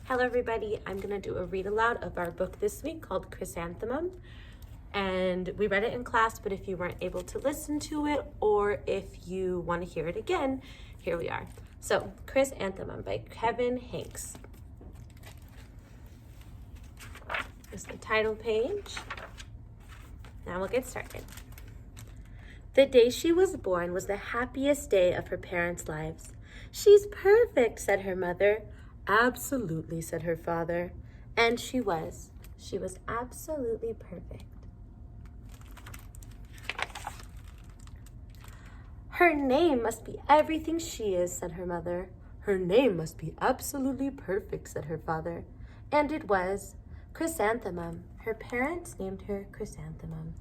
Hello everybody, I'm going to do a read aloud of our book this week called Chrysanthemum. And we read it in class, but if you weren't able to listen to it or if you want to hear it again, here we are. So, Chrysanthemum by Kevin Hanks. Here's the title page. Now we'll get started. The day she was born was the happiest day of her parents' lives. "She's perfect," said her mother. "Absolutely," said her father. And she was. She was absolutely perfect. "Her name must be everything she is," said her mother. "Her name must be absolutely perfect," said her father. And it was. Chrysanthemum. Her parents named her Chrysanthemum.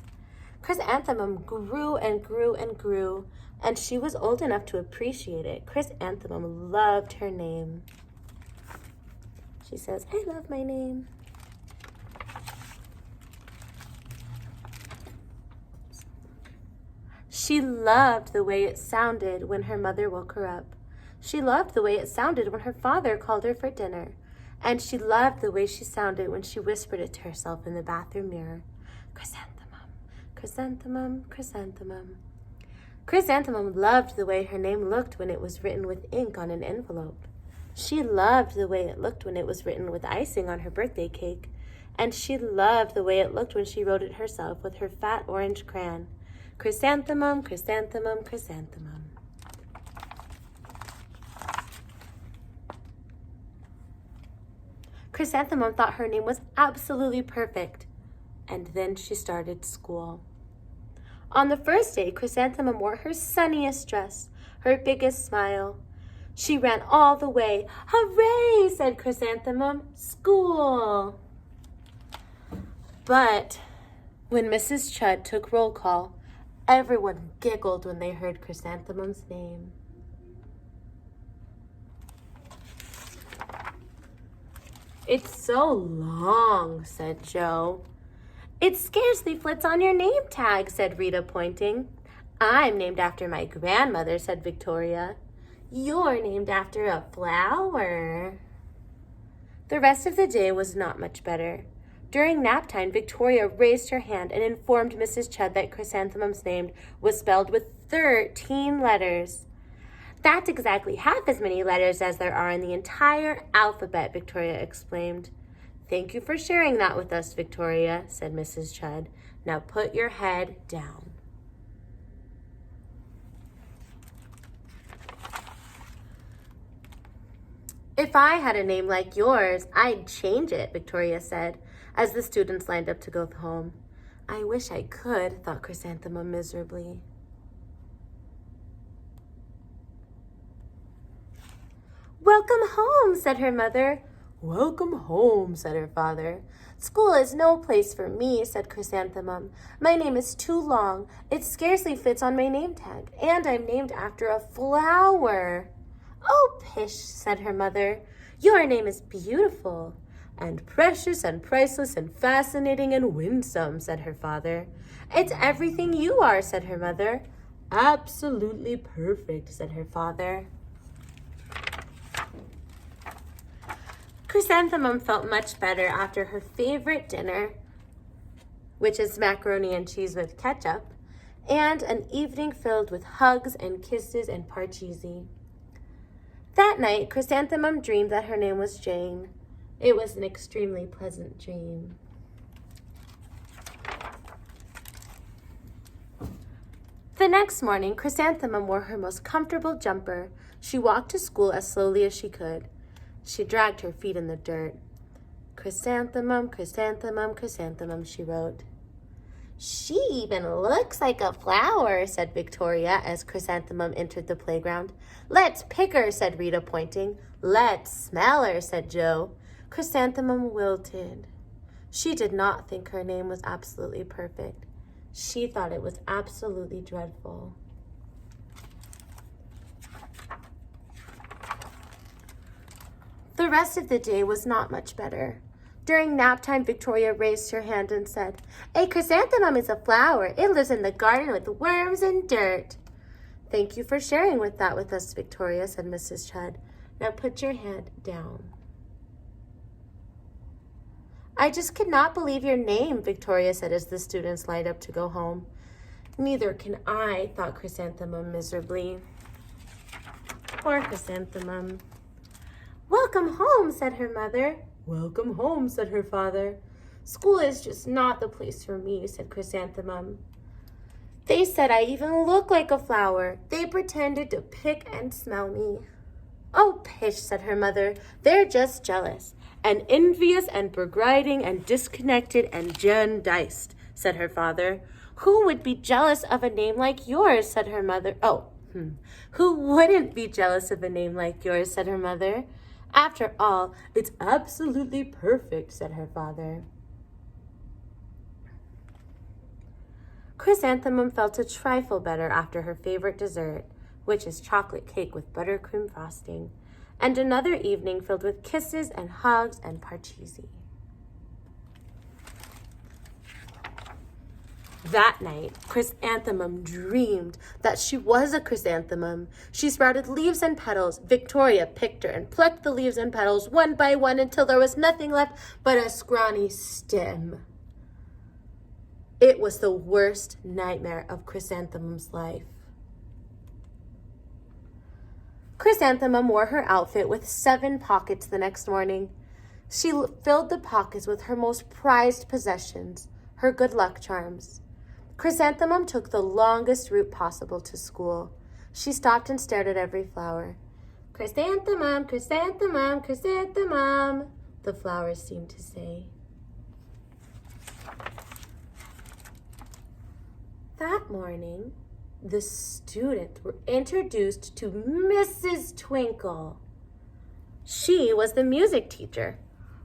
Chrysanthemum grew and grew and grew, and she was old enough to appreciate it. Chrysanthemum loved her name. She says, "I love my name." She loved the way it sounded when her mother woke her up. She loved the way it sounded when her father called her for dinner. And she loved the way she sounded when she whispered it to herself in the bathroom mirror. Chrysanthemum, chrysanthemum, chrysanthemum. Chrysanthemum loved the way her name looked when it was written with ink on an envelope. She loved the way it looked when it was written with icing on her birthday cake. And she loved the way it looked when she wrote it herself with her fat orange crayon. Chrysanthemum, chrysanthemum, chrysanthemum. Chrysanthemum thought her name was absolutely perfect. And then she started school. On the first day, Chrysanthemum wore her sunniest dress, her biggest smile. She ran all the way. "Hooray," said Chrysanthemum. "School." But when Mrs. Chudd took roll call, everyone giggled when they heard Chrysanthemum's name. "It's so long," said Joe. "It scarcely fits on your name tag," said Rita, pointing. "I'm named after my grandmother," said Victoria. "You're named after a flower." The rest of the day was not much better. During nap time, Victoria raised her hand and informed Mrs. Chudd that Chrysanthemum's name was spelled with 13 letters. "That's exactly half as many letters as there are in the entire alphabet," Victoria explained. "Thank you for sharing that with us, Victoria," said Mrs. Chudd. "Now put your head down." "If I had a name like yours, I'd change it," Victoria said, as the students lined up to go home. "I wish I could," thought Chrysanthemum miserably. "Welcome home," said her mother. "Welcome home," said her father. "School is no place for me," said Chrysanthemum. "My name is too long. It scarcely fits on my name tag, and I'm named after a flower." "Oh, pish," said her mother. "Your name is beautiful." "And precious and priceless and fascinating and winsome," said her father. "It's everything you are," said her mother. "Absolutely perfect," said her father. Chrysanthemum felt much better after her favorite dinner, which is macaroni and cheese with ketchup, and an evening filled with hugs and kisses and parcheesi. That night, Chrysanthemum dreamed that her name was Jane. It was an extremely pleasant dream. The next morning, Chrysanthemum wore her most comfortable jumper. She walked to school as slowly as she could. She dragged her feet in the dirt. "Chrysanthemum, chrysanthemum, chrysanthemum," she wrote. "She even looks like a flower," said Victoria as Chrysanthemum entered the playground. "Let's pick her," said Rita, pointing. "Let's smell her," said Joe. Chrysanthemum wilted. She did not think her name was absolutely perfect. She thought it was absolutely dreadful. The rest of the day was not much better. During nap time, Victoria raised her hand and said, "A chrysanthemum is a flower. It lives in the garden with worms and dirt." "Thank you for sharing that with us, Victoria," said Mrs. Chudd. "Now put your head down." I just could not believe your name, Victoria said as the students lined up to go home. Neither can I, thought Chrysanthemum miserably. Poor Chrysanthemum. Welcome home, said her mother. Welcome home, said her father. School is just not the place for me, said Chrysanthemum. They said I even look like a flower. They pretended to pick and smell me. Oh, pish, said her mother. They're just jealous, and envious, and begriding, and disconnected, and Jan-diced, said her father. Who would be jealous of a name like yours, said her mother. Who wouldn't be jealous of a name like yours, said her mother. After all, it's absolutely perfect, said her father. Chrysanthemum felt a trifle better after her favorite dessert, which is chocolate cake with buttercream frosting, and another evening filled with kisses and hugs and parcheesi. That night, Chrysanthemum dreamed that she was a chrysanthemum. She sprouted leaves and petals. Victoria picked her and plucked the leaves and petals one by one until there was nothing left but a scrawny stem. It was the worst nightmare of Chrysanthemum's life. Chrysanthemum wore her outfit with 7 pockets the next morning. She filled the pockets with her most prized possessions, her good luck charms. Chrysanthemum took the longest route possible to school. She stopped and stared at every flower. Chrysanthemum, chrysanthemum, chrysanthemum, the flowers seemed to say. That morning, the students were introduced to Mrs. Twinkle. She was the music teacher.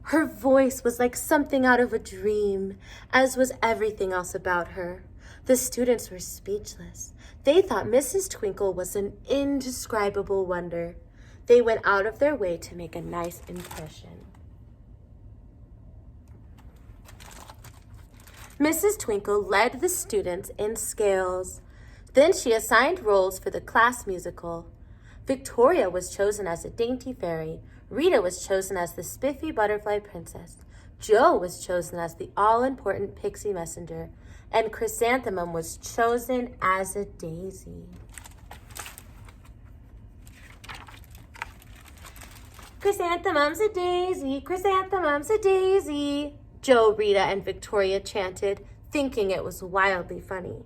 Her voice was like something out of a dream, as was everything else about her. The students were speechless. They thought Mrs. Twinkle was an indescribable wonder. They went out of their way to make a nice impression. Mrs. Twinkle led the students in scales. Then she assigned roles for the class musical. Victoria was chosen as a dainty fairy. Rita was chosen as the spiffy butterfly princess. Jo was chosen as the all-important pixie messenger. And Chrysanthemum was chosen as a daisy. Chrysanthemum's a daisy, chrysanthemum's a daisy, Jo, Rita, and Victoria chanted, thinking it was wildly funny.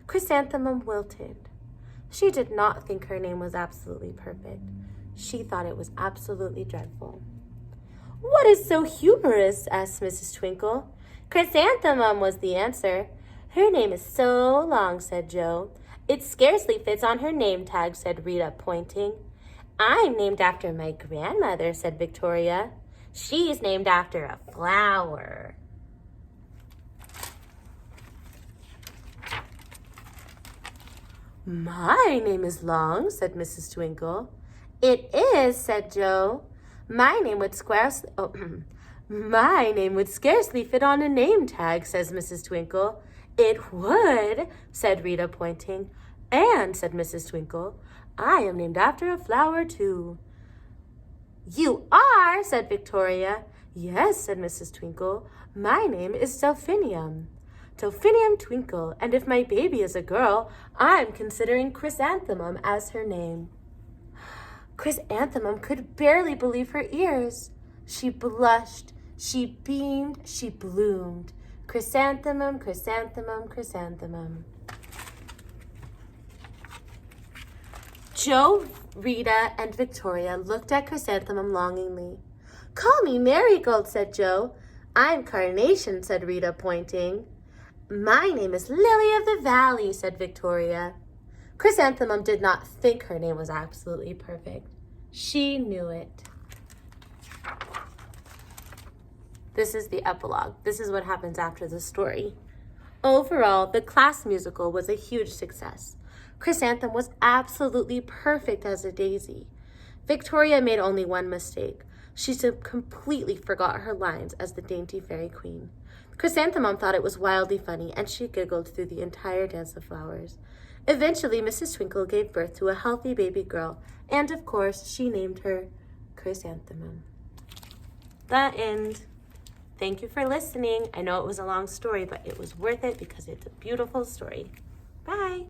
Chrysanthemum wilted. She did not think her name was absolutely perfect. She thought it was absolutely dreadful. What is so humorous? Asked Mrs. Twinkle. Chrysanthemum was the answer. Her name is so long, said Jo. It scarcely fits on her name tag, said Rita, pointing. I'm named after my grandmother, said Victoria. She's named after a flower. My name is long, said Mrs. Twinkle. It is, said Jo. My name would scarcely fit on a name tag, says Mrs. Twinkle. It would, said Rita, pointing. And, said Mrs. Twinkle, I am named after a flower, too. You are, said Victoria. Yes, said Mrs. Twinkle. My name is Delphinium. Delphinium Twinkle, and if my baby is a girl, I'm considering Chrysanthemum as her name. Chrysanthemum could barely believe her ears. She blushed, she beamed, she bloomed. Chrysanthemum, chrysanthemum, chrysanthemum. Jo, Rita, and Victoria looked at Chrysanthemum longingly. Call me Marigold, said Jo. I'm Carnation, said Rita, pointing. My name is Lily of the Valley, said Victoria. Chrysanthemum did not think her name was absolutely perfect. She knew it. This is the epilogue. This is what happens after the story. Overall, the class musical was a huge success. Chrysanthemum was absolutely perfect as a daisy. Victoria made only one mistake. She completely forgot her lines as the dainty fairy queen. Chrysanthemum thought it was wildly funny, and she giggled through the entire dance of flowers. Eventually, Mrs. Twinkle gave birth to a healthy baby girl, and of course, she named her Chrysanthemum. The end. Thank you for listening. I know it was a long story, but it was worth it because it's a beautiful story. Bye.